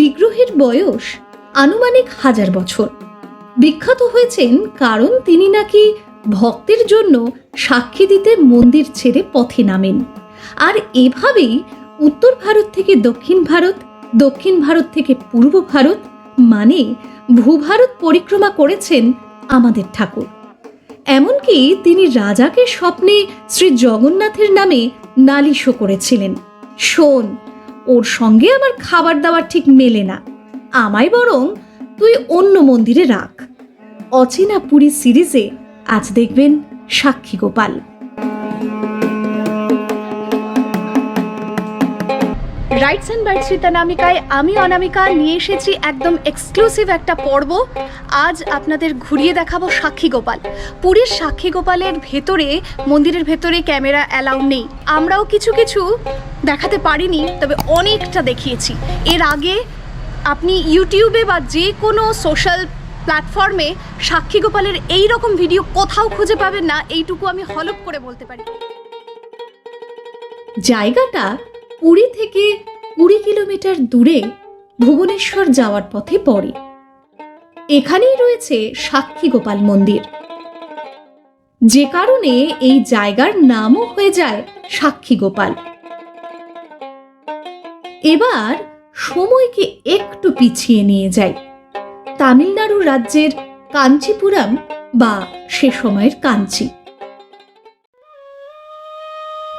বিগ্রহের বয়স আনুমানিক 1000 বছর। বিখ্যাত হয়েছেন কারণ তিনি নাকি ভক্তের জন্য সাক্ষী দিতে মন্দির ছেড়ে পথে নামেন, আর এভাবেই উত্তর ভারত থেকে দক্ষিণ ভারত, দক্ষিণ ভারত থেকে পূর্ব ভারত, মানে ভূভারত পরিক্রমা করেছেন আমাদের ঠাকুর। এমনকি তিনি রাজাকে স্বপ্নে শ্রী জগন্নাথের নামে নালিশও করেছিলেন, শোন, ওর সঙ্গে আমার খাবার দাবার ঠিক মেলে না, আমায় বরং তুই অন্য মন্দিরে রাখ। অচেনা পুরী সিরিজে আজ দেখবেন Sakshi Gopal. Rights and bites with অনামিকায় আমি অনামিকা নিয়ে এসেছি একদম এক্সক্লুসিভ একটা পর্ব। আজ আপনাদের ঘুরিয়ে দেখাবো সাক্ষী গোপাল। পুরীর সাক্ষী গোপালের ভেতরে, মন্দিরের ভেতরে ক্যামেরা অ্যালাউ নেই, আমরাও কিছু কিছু দেখাতে পারিনি, তবে অনেকটা দেখিয়েছি। এর আগে আপনি ইউটিউবে বা যে কোনো সোশ্যাল প্ল্যাটফর্মে সাক্ষী গোপালের এই রকম ভিডিও কোথাও খুঁজে পাবেন না, এইটুকু আমি হলফ করে বলতে পারি। জায়গাটা পুরী থেকে 20 কিলোমিটার দূরে ভুবনেশ্বর যাওয়ার পথে পড়ে। এখানেই রয়েছে সাক্ষী গোপাল মন্দির, যে কারণে এই জায়গার নামও হয়ে যায় সাক্ষী গোপাল। এবার সময়কে একটু পিছিয়ে নিয়ে যাই, তামিলনাড়ু রাজ্যের কাঞ্চিপুরম বা সে সময়ের কাঞ্চি।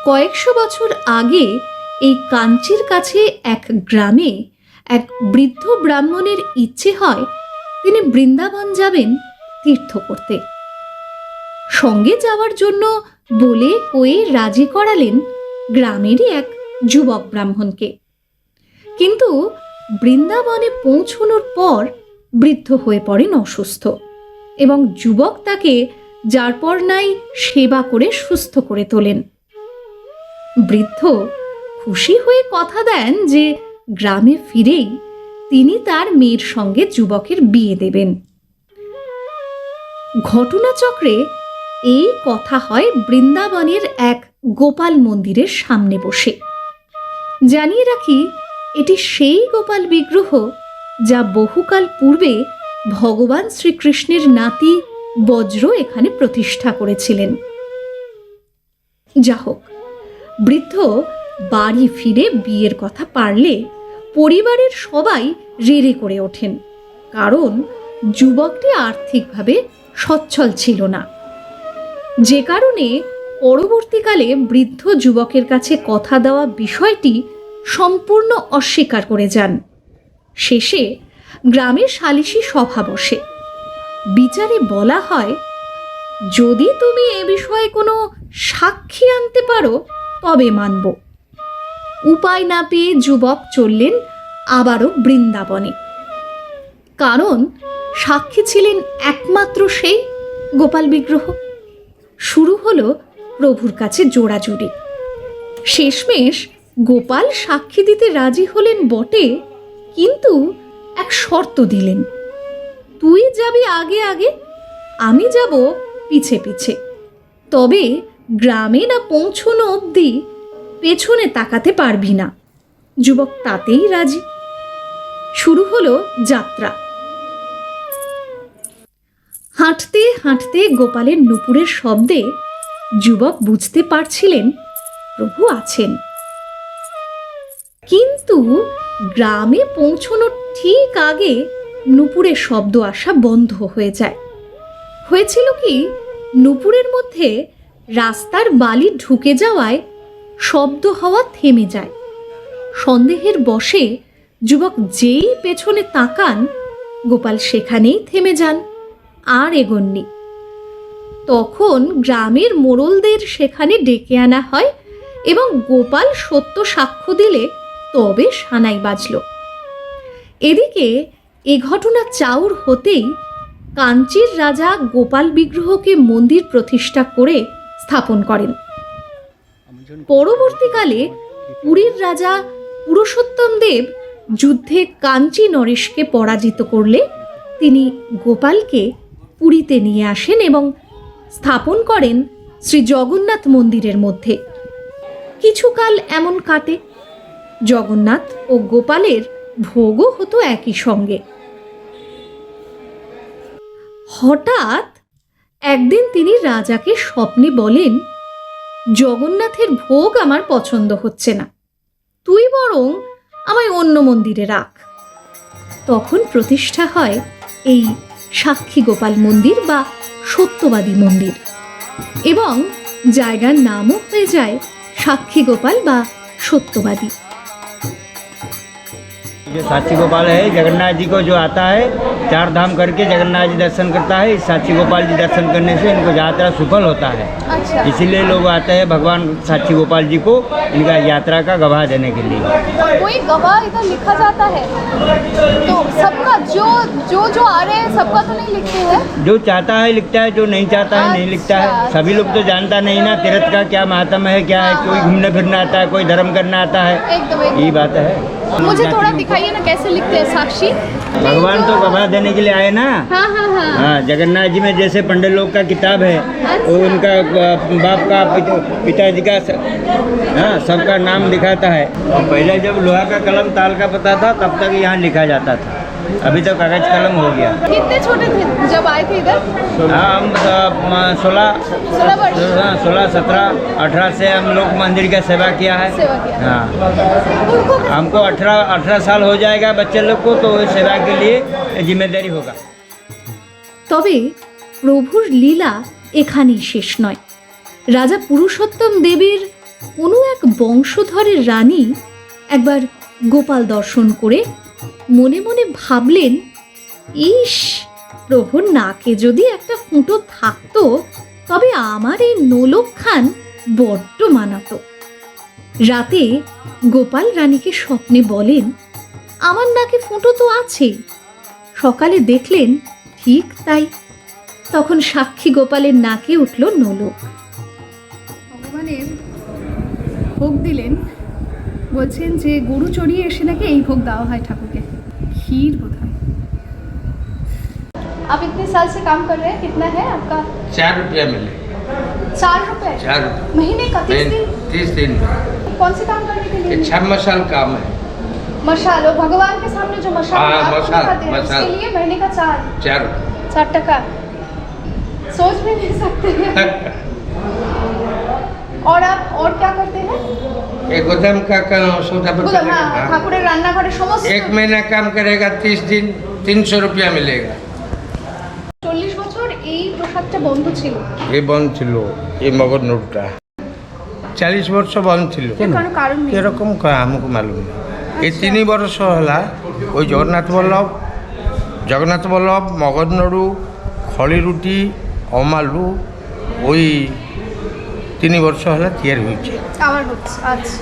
কয়েকশো বছর আগে এই কাঞ্চির কাছে এক গ্রামে এক বৃদ্ধ ব্রাহ্মণের ইচ্ছে হয় তিনি বৃন্দাবন যাবেন তীর্থ করতে। সঙ্গে যাওয়ার জন্য বলে কয়ে রাজি করালেন গ্রামেরই এক যুবক ব্রাহ্মণকে। কিন্তু বৃন্দাবনে পৌঁছানোর পর বৃদ্ধ হয়ে পড়েন অসুস্থ, এবং যুবক তাকে যার পর নাই সেবা করে সুস্থ করে তোলেন। বৃদ্ধ খুশি হয়ে কথা দেন যে গ্রামে ফিরেই তিনি তার মেয়ের সঙ্গে যুবকের বিয়ে দেবেন। ঘটনাচক্রে এই কথা হয় বৃন্দাবনের এক গোপাল মন্দিরের সামনে বসে। জানিয়ে রাখি, এটি সেই গোপাল বিগ্রহ যা বহুকাল পূর্বে ভগবান শ্রীকৃষ্ণের নাতি বজ্র এখানে প্রতিষ্ঠা করেছিলেন। যা হোক, বৃদ্ধ বাড়ি ফিরে বিয়ের কথা পারলে পরিবারের সবাই রেড়ে করে ওঠেন, কারণ যুবকটি আর্থিকভাবে সচ্ছল ছিল না, যে কারণে পরবর্তীকালে বৃদ্ধ যুবকের কাছে কথা দেওয়া বিষয়টি সম্পূর্ণ অস্বীকার করে যান। শেষে গ্রামে সালিশি সভা বসে। বিচারে বলা হয়, যদি তুমি এ বিষয়ে কোনো সাক্ষী আনতে পারো তবে মানব। উপায় না পেয়ে যুবক চললেন আবারও বৃন্দাবনে, কারণ সাক্ষী ছিলেন একমাত্র সেই গোপাল বিগ্রহ। শুরু হলো প্রভুর কাছে জোড়াজুড়ি। শেষমেশ গোপাল সাক্ষী দিতে রাজি হলেন বটে, কিন্তু এক শর্ত দিলেন, তুই যাবি আগে আগে, আমি যাব পিছে পিছে, তবে গ্রামে না পৌঁছনো অবধি পেছনে তাকাতে পারবি না। যুবক তাতেই রাজি। শুরু হলো যাত্রা। হাঁটতে হাঁটতে গোপালের নুপুরের শব্দে যুবক বুঝতে পারছিলেন প্রভু আছেন। কিন্তু গ্রামে পৌঁছানোর ঠিক আগে নুপুরের শব্দ আসা বন্ধ হয়ে যায়। হয়েছিল কি, নুপুরের মধ্যে রাস্তার বালি ঢুকে যাওয়ায় শব্দ হওয়া থেমে যায়। সন্দেহের বশে যুবক যেই পেছনে তাকান, গোপাল সেখানেই থেমে যান, আর এগোননি। তখন গ্রামের মোড়লদের সেখানে ডেকে আনা হয় এবং গোপাল সত্য সাক্ষ্য দিলে তবে সানাই বাজল। এদিকে এ ঘটনা চাউর হতেই কাঞ্চির রাজা গোপাল বিগ্রহকে মন্দির প্রতিষ্ঠা করে স্থাপন করেন। পরবর্তীকালে পুরীর রাজা পুরুষোত্তম দেব যুদ্ধে কাঞ্চি নরেশকে পরাজিত করলে তিনি গোপালকে পুরীতে নিয়ে আসেন এবং স্থাপন করেন শ্রী জগন্নাথ মন্দিরের মধ্যে। কিছুকাল এমন কাটে। জগন্নাথ ও গোপালের ভোগও হতো একই সঙ্গে। হঠাৎ একদিন তিনি রাজাকে স্বপ্নে বলেন, জগন্নাথের ভোগ আমার পছন্দ হচ্ছে না, তুই বরং আমায় অন্য মন্দিরে রাখ। তখন প্রতিষ্ঠা হয় এই সাক্ষী গোপাল মন্দির বা সত্যবাদী মন্দির, এবং জায়গার নামও হয়ে যায় সাক্ষী গোপাল বা সত্যবাদী। जो साक्षी गोपाल है, जगन्नाथ जी को जो आता है चार धाम करके जगन्नाथ जी दर्शन करता है, इस साक्षी गोपाल जी दर्शन करने से इनको यात्रा सफल होता है। अच्छा। इसीलिए लोग आते हैं भगवान साक्षी गोपाल जी को इनका यात्रा का गवाह देने के लिए। कोई गवाह इधर लिखा जाता है तो सबका जो जो जो आ रहे हैं सबका तो नहीं लिखते हैं? जो चाहता है लिखता है, जो नहीं चाहता है नहीं लिखता है। अच्छा। सभी लोग तो जानता नहीं ना तीर्थ का क्या महात्म है, क्या है। कोई घूमने फिरना आता है, कोई धर्म करना आता है, एकदम यही बात है। मुझे थोड़ा दिखाइए ना कैसे लिखते हैं साक्षी। भगवान तो गवाह देने के लिए आए ना। हाँ हाँ हाँ। हाँ, जगन्नाथ जी में जैसे पंडित लोग का किताब है, वो उनका बाप का पिताजी का हाँ सबका नाम दिखाता है। और पहले जब लोहा का कलम ताल का पता था तब तक यहाँ लिखा जाता था, अभी तो कागज कलम हो गया। कितने छोटे थे जब आए थे इधर? हाँ, हम 16 वर्ष 16, 17, 18 से हम लोग मंदिर का सेवा किया है। सेवा किया। हाँ, उनको हमको 18 साल हो जाएगा बच्चे लोग को, तो सेवा के लिए जिम्मेदारी होगा। তবে প্রভুর লীলা এখানেই শেষ নয়। রাজা পুরুষোত্তম দেবের কোনো এক বংশধরের রানী একবার গোপাল দর্শন করে মনে মনে ভাবলেন, ইস, প্রভুর নাকে যদি একটা ফুটো থাকতো তবে আমার এই নোলক খান বড্ড মানাতো। রাতে গোপাল রানীকে স্বপ্নে বলেন, আমার নাকে ফুটো তো আছে। সকালে দেখলেন ঠিক তাই। তখন সাক্ষী গোপালের নাকে উঠল নোলক। ভগবানের ভোগ দিলেন, বলছেন যে গরু চড়িয়ে এসে নাকি এই ভোগ দেওয়া হয় ঠাকুরকে, ক্ষীর বোধ হয়। आप इतने साल से काम कर रहे हैं, कितना है आपका? 4 रुपया मिले। 4 रुपए 4 रुपये महीने का? 30 दिन? 30 दिन में। कौन से काम करने के ये लिए? 6 मसाल काम है। मशाल, और भगवान के सामने जो मशाल हाँ, आप मशाल, दिखाते हैं, मशाल। उसके लिए महीने का 4 4 टका। सोच भी नहीं सकते हैं। और आप और क्या करते हैं? एक गोदाम का काम सौदा पत्र बोलो, हाँ, हाँ। ठाकुरेर रान्नाघरे समस्त 1 महीना काम करेगा, 30 दिन 300 रुपया मिलेगा। 40 বছর এই প্রসাদটা বন্ধ ছিল। ये बंद छिलो, ये मगर नोटटा 40 वर्ष बंद छिलो। কোনো কারণ নেই। এরকম हमको मालूम नहीं। ये 3 वर्ष होला ওই জগন্নাথ বল্লভ মগজ নড়ু খলি রুটি অমালু ওই 3 वर्ष होला তৈরি হয়েছে। আবার হচ্ছে আচ্ছা।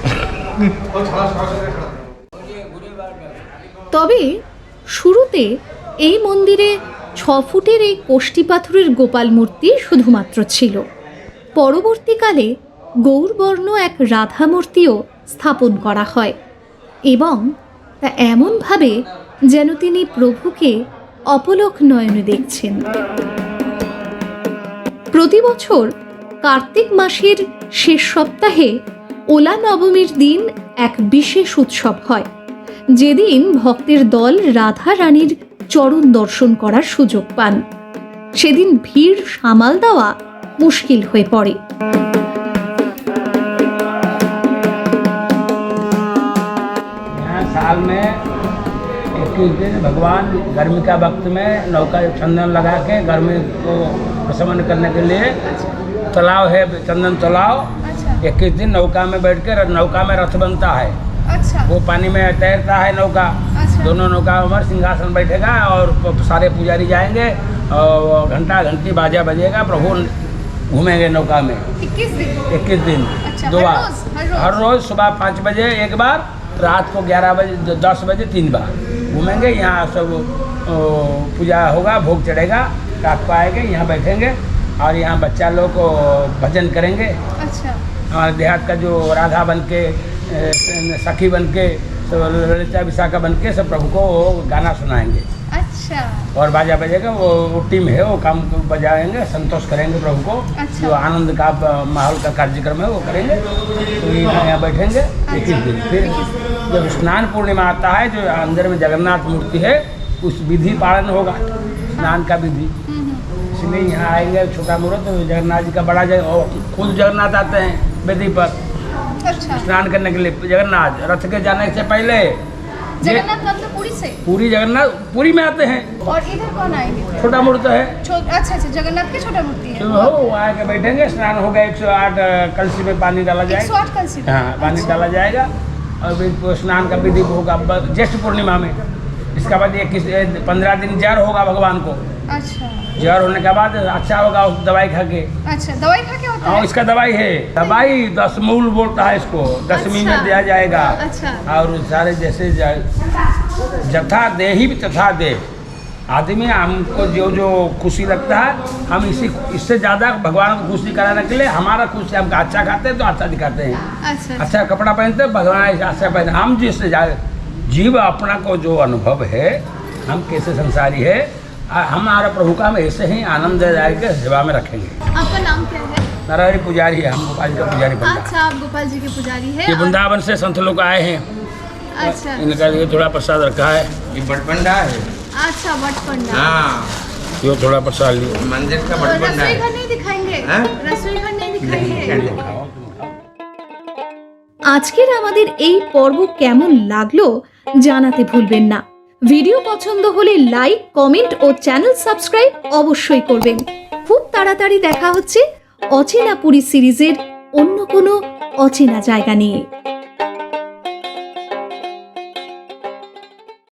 তবে শুরুতে এই মন্দিরে 6 ফুটের এই কোষ্ঠী পাথরের গোপাল মূর্তি শুধুমাত্র ছিল। পরবর্তীকালে গৌরবর্ণ এক রাধা মূর্তিও স্থাপন করা হয়, এবং তা এমনভাবে যেন তিনি প্রভুকে অপলক নয়নে দেখছেন। প্রতি বছর কার্তিক মাসের শেষ সপ্তাহে ওলা নবমীর দিন এক বিশেষ উৎসব হয়, যেদিন ভক্তের দল রাধা রানীর চরণ দর্শন করার সুযোগ পান। সেদিন ভিড় সামাল দেওয়া মুশকিল হয়ে পড়ে। साल में 21 दिन भगवान गर्मी का वक्त में नौका चंदन लगा के गर्मी को प्रशमन करने के लिए तालाब है, चंदन तालाब, 21 दिन नौका में बैठ के नौका में रथ बनता है। अच्छा। वो पानी में तैरता है नौका। अच्छा। दोनों नौका में सिंहासन बैठेगा और सारे पुजारी जाएंगे और घंटा घंटी बाजा बजेगा, प्रभु घूमेंगे नौका में 21 दिन। अच्छा, 2 बार, हर रोज? हर रोज सुबह 5 बजे एक बार, रात को 11 बजे 10 बजे 3 बार घूमेंगे। यहाँ सब पूजा होगा, भोग चढ़ेगा, रात को आएंगे, यहाँ बैठेंगे और यहाँ बच्चा लोग को भजन करेंगे। अच्छा। हमारे देहात का जो राधा बन के सखी बन के ललिता विशाखा बन के सब प्रभु को गाना सुनाएंगे। अच्छा। और बाजा बजेगा, वो टीम है, वो काम को बजाएंगे, संतोष करेंगे प्रभु को। अच्छा। जो आनंद का माहौल का कार्यक्रम है वो करेंगे। तो ये यहाँ बैठेंगे 21 दिन। फिर जब स्नान पूर्णिमा आता है, जो अंदर में जगन्नाथ मूर्ति है, उस विधि पालन होगा, स्नान का विधि। इसलिए यहाँ आएंगे, छोटा मुहूर्त जगन्नाथ जी का बड़ा और खुद जगन्नाथ आते हैं वेदी पर अच्छा, स्नान करने के लिए। जगन्नाथ रथ के जाने से पहले जगन्नाथ मतलब पुरी से, पूरी जगन्नाथ पुरी में आते हैं। और इधर कौन आएंगे? छोटा मूर्त है, अच्छा अच्छा, जगन्नाथ की छोटा मूर्ति है। तो हो आके बैठेंगे, स्नान होगा। 108 कलशी में पानी डाला जाएगा। 108 कलशी में? हाँ, पानी डाला जाएगा और फिर स्नान का विधि होगा ज्येष्ठ पूर्णिमा में। इसके बाद 15 दिन जार होगा भगवान को। अच्छा जार होने के बाद अच्छा होगा उस दवाई खा के। अच्छा, दवाई खा के होता हाँ, है? इसका दवाई है, दवाई 10 मूल बोलता है इसको, 10वीं अच्छा। में दिया जाएगा। अच्छा। और सारे जैसे जथा देहि तथा दे, आदमी हमको जो जो खुशी लगता है, हम इससे ज़्यादा भगवान को खुशी कराने के लिए हमारा खुशी, हम अच्छा खाते हैं तो अच्छा दिखाते हैं, अच्छा अच्छा कपड़ा पहनते हैं, भगवान ऐसा अच्छा पहनते। हम जिससे जीव अपना को जो अनुभव है, हम कैसे संसारी है, हमारा प्रभु का हम ऐसे ही आनंददायक सेवा में रखेंगे। आपका नाम क्या है? नारायणी पुजारी है, हम गोपाल जी का पुजारी बनता अच्छा, आप गोपाल जी के पुजारी है। है। ये वृंदावन से संत लोग आए हैं, अच्छा इनका लिए थोड़ा प्रसाद रखा है। ये बटपंडा है। अच्छा, बटपंडा। हाँ, यो थोड़ा प्रसाद लियो। मंदिर का तो बटपंडा रसोई है। घर नहीं दिखाएंगे? हाँ? रसोई घर नहीं दिखाएंगे? আজকের আমাদের এই পর্ব কেমন লাগলো জানাতে ভুলবেন না। ভিডিও পছন্দ হলে লাইক, কমেন্ট ও চ্যানেল সাবস্ক্রাইব অবশ্যই করবেন। খুব তাড়াতাড়ি দেখা হচ্ছে অচেনা পুরী সিরিজের অন্য কোনো অচেনা জায়গা নিয়ে।